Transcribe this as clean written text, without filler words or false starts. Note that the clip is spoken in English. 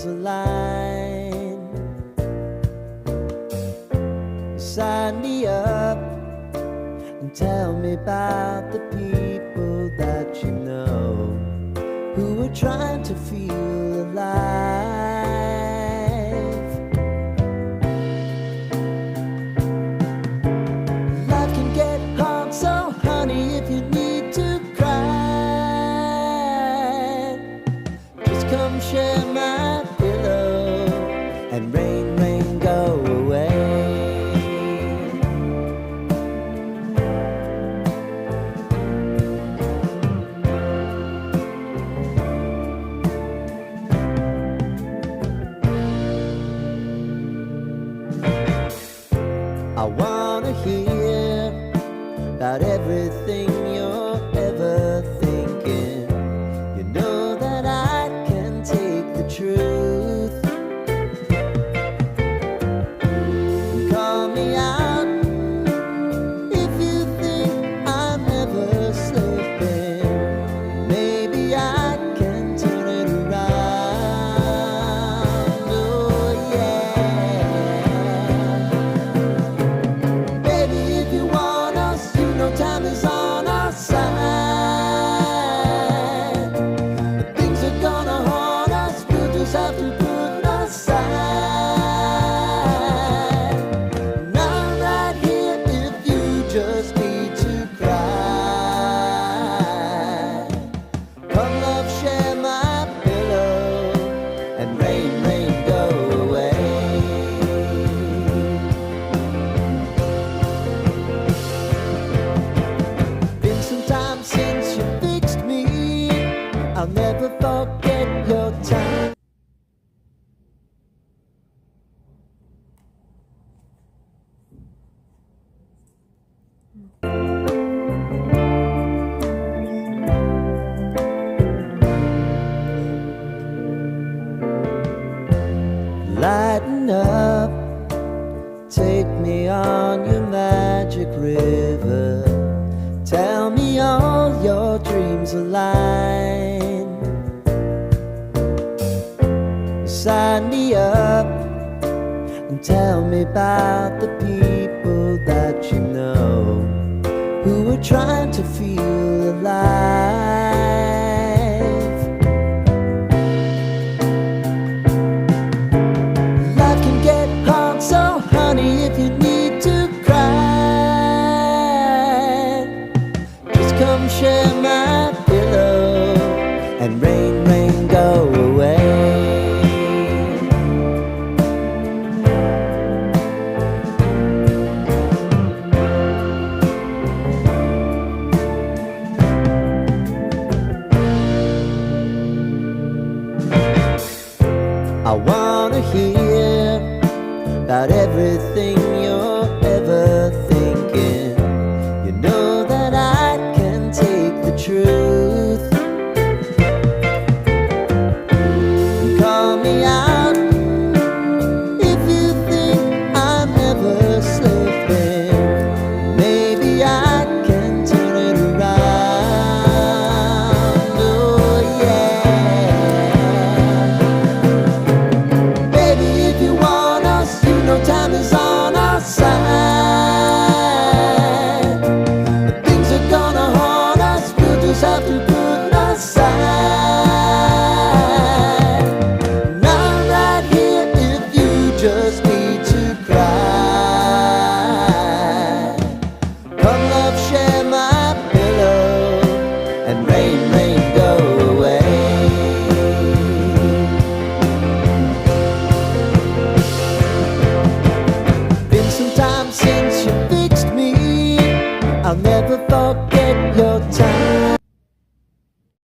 dreams align. Sign me up and tell me about the people that you know who are trying to feel alive. Life can get hard, so honey, if you need to cry, just come share my pillow and rain, rain, go away. I wanna hear about everything you're ever thinking. You know that I can take the truth. And call me out if you think I'm ever slipping. Maybe I can turn it around. Oh yeah. Baby, if you want us, you know time is on our side. But things are gonna haunt us, we'll just have to put aside. And I'm right here if you just need to cry. Come love, share my pillow and rain, rain, go away. Been some time since you fixed me. I'll never forget your time. Lighten up, take me on your magic river. Tell me all your dreams align. Sign me up and tell me about the people that you know who are trying to feel alive. Life can get hard, so honey, if you need to cry, just come share my pillow and rain, rain, go away. I wanna hear about everything you're ever thinking. You know that I can take the truth. And call me out